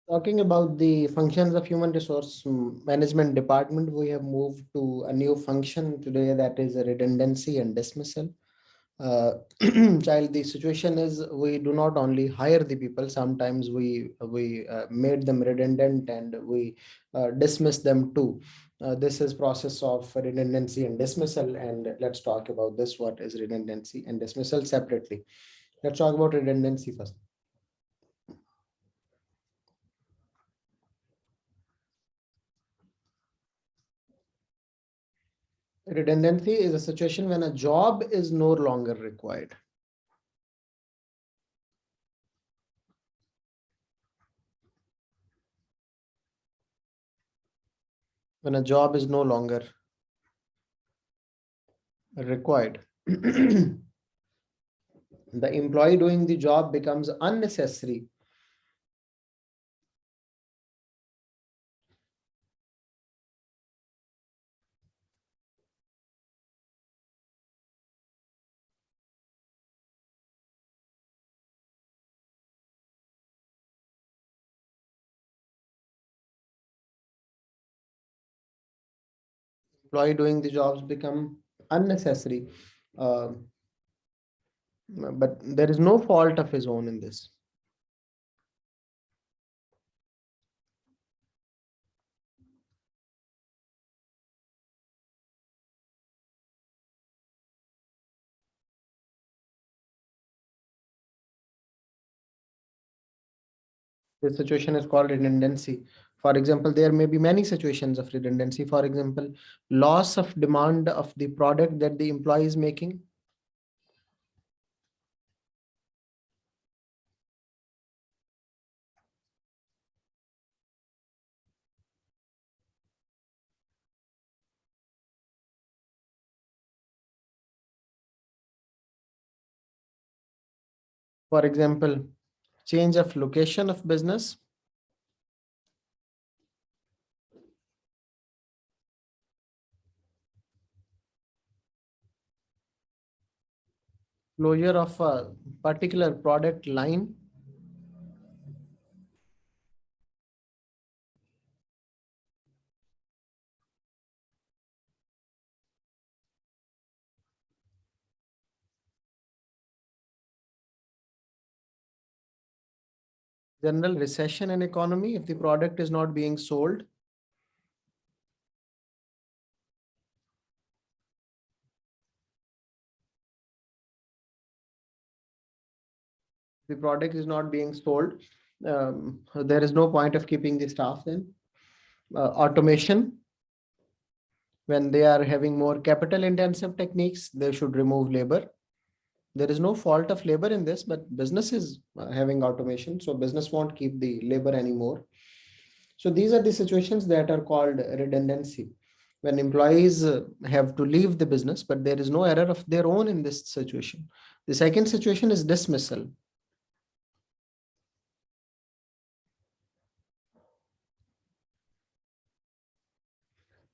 Talking about the functions of human resource management department, we have moved to a new function today, that is redundancy and dismissal. uh, Child, the situation is we do not only hire the people, sometimes we made them redundant and we dismiss them too. This is process of redundancy and dismissal, and let's talk about this. What is redundancy and dismissal separately? Let's talk about redundancy first. Redundancy is a situation when a job is no longer required. When a job is no longer required, the employee doing the job becomes unnecessary. Employee doing the jobs become unnecessary. Uh, but there is no fault of his own in this. This situation is called redundancy. For example, there may be many situations of redundancy. For example, loss of demand of the product that the employee is making. For example, change of location of business, closure of a particular product line, general recession in economy if the product is not being sold, the product is not being sold, there is no point of keeping the staff then. Automation, when they are having more capital intensive techniques, they should remove labor. There is no fault of labor in this, but business is having automation, so business won't keep the labor anymore. So these are the situations that are called redundancy, when employees have to leave the business, but there is no error of their own in this situation. The second situation is dismissal.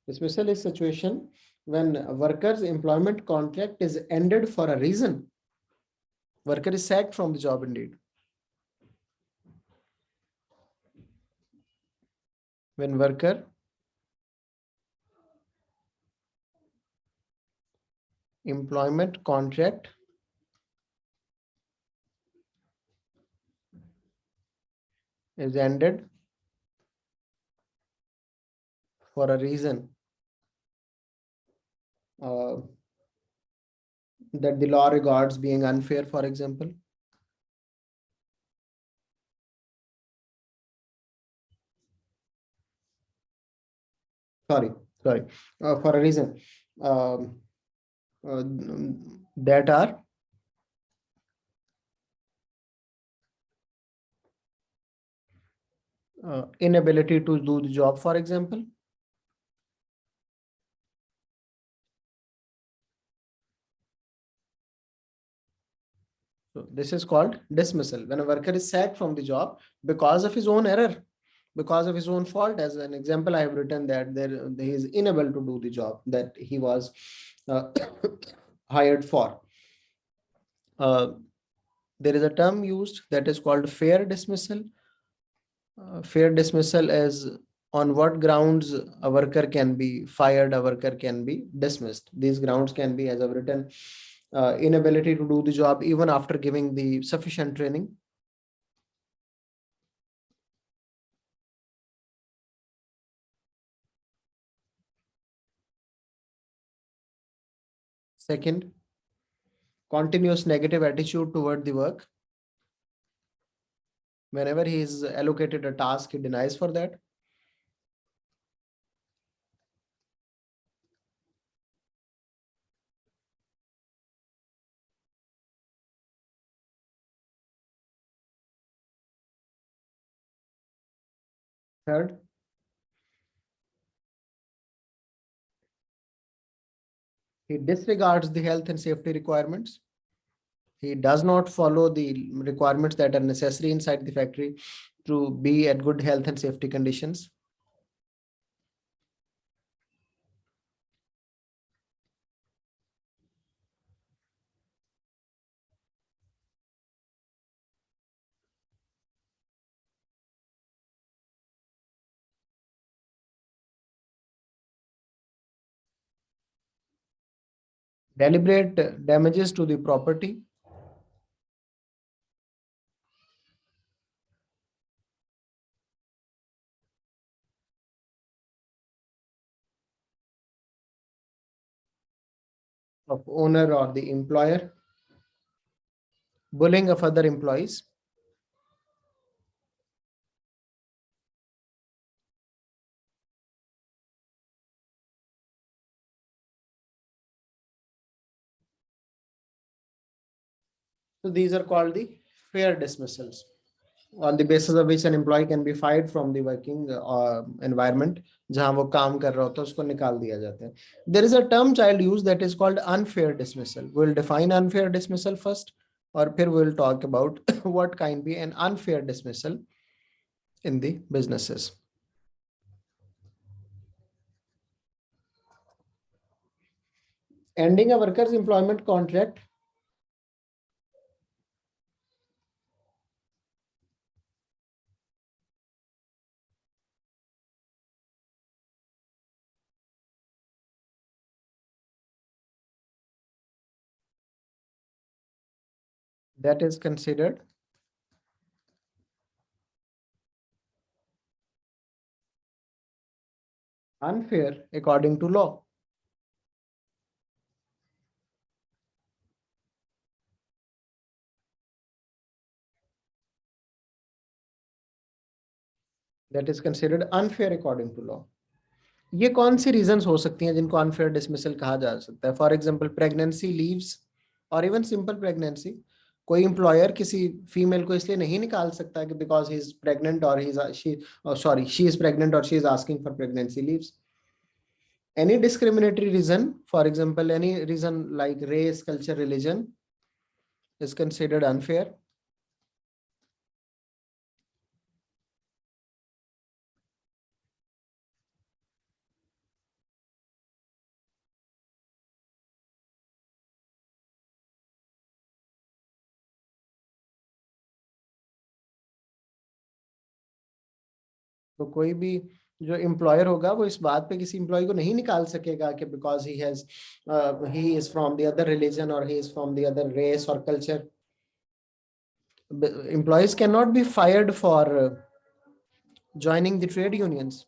Dismissal is situation when a worker's employment contract is ended for a reason. Worker is sacked from the job indeed. When worker employment contract is ended for a reason uh, that the law regards being unfair, for example. Sorry, sorry, for a reason um, that are inability to do the job, for example. So this is called dismissal, when a worker is sacked from the job because of his own error, because of his own fault. As an example, I have written that he is unable to do the job that he was uh, hired for. Uh, there is a term used that is called fair dismissal. Fair dismissal is on what grounds a worker can be fired, a worker can be dismissed. These grounds can be, as I've written, inability to do the job even after giving the sufficient training. Second, continuous negative attitude toward the work. Whenever he is allocated a task, he denies for that. Third, he disregards the health and safety requirements. He does not follow the requirements that are necessary inside the factory to be at good health and safety conditions. Deliberate damages to the property. Of owner or the employer. Bullying of other employees. So these are called the fair dismissals, on the basis of which an employee can be fired from the working environment जहां वो काम कर रहा होता है उसको निकाल दिया जाता है. There is a term child use that is called unfair dismissal. We'll define unfair dismissal first, और फिर we'll talk about what can be an unfair dismissal in the businesses. Ending a worker's employment contract. That is considered unfair according to law. That is considered unfair according to law. ये कौन सी reasons हो सकती हैं जिनको unfair dismissal कहा जा सकता है? फॉर एग्जांपल प्रेगनेंसी लीव्स और इवन सिंपल प्रेगनेंसी. कोई एम्प्लॉयर किसी फीमेल को इसलिए नहीं निकाल सकता कि बिकॉज ही इज प्रेग्नेंट और शी इज प्रेग्नेंट और she is asking for pregnancy leaves. Any discriminatory reason, for example, any reason like race, culture, religion, is considered unfair. तो कोई भी जो एम्प्लॉयर होगा वो इस बात पे किसी एम्प्लॉय को नहीं निकाल सकेगा कि because he is from the other religion और he is from the other race और culture. Employees cannot be fired for joining the trade unions.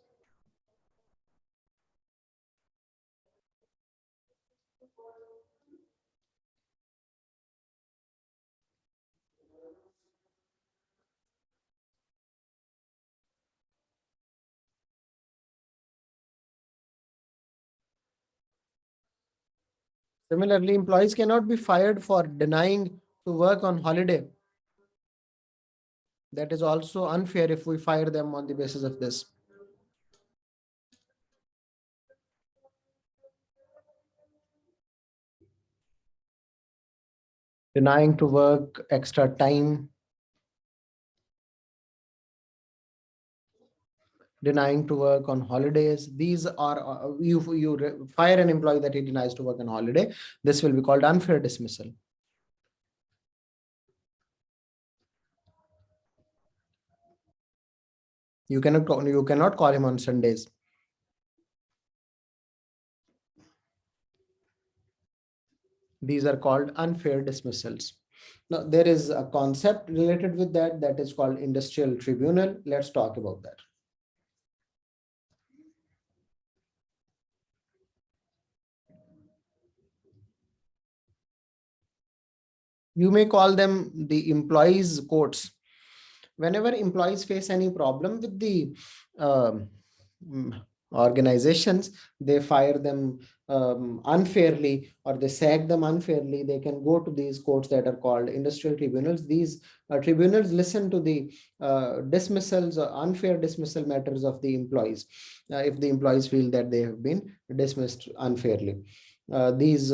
Similarly, employees cannot be fired for denying to work on holiday. That is also unfair if we fire them on the basis of this. Denying to work extra time. Denying to work on holidays. These are, you fire an employee that he denies to work on holiday. This will be called unfair dismissal. You cannot call him on Sundays. These are called unfair dismissals. Now, there is a concept related with that, that is called industrial tribunal. Let's talk about that. You may call them the employees' courts. Whenever employees face any problem with the um, organizations, they fire them unfairly, or they sack them unfairly, they can go to these courts that are called industrial tribunals. These tribunals listen to the dismissals or unfair dismissal matters of the employees, if the employees feel that they have been dismissed unfairly. These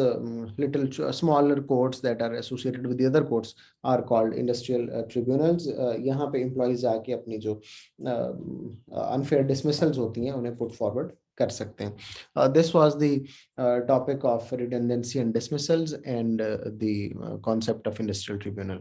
smaller courts that are associated with the other courts are called industrial tribunals. यहाँ पे employees जाके अपनी जो unfair dismissals होती हैं उन्हें put forward कर सकते हैं. This was the topic of redundancy and dismissals and the concept of industrial tribunal.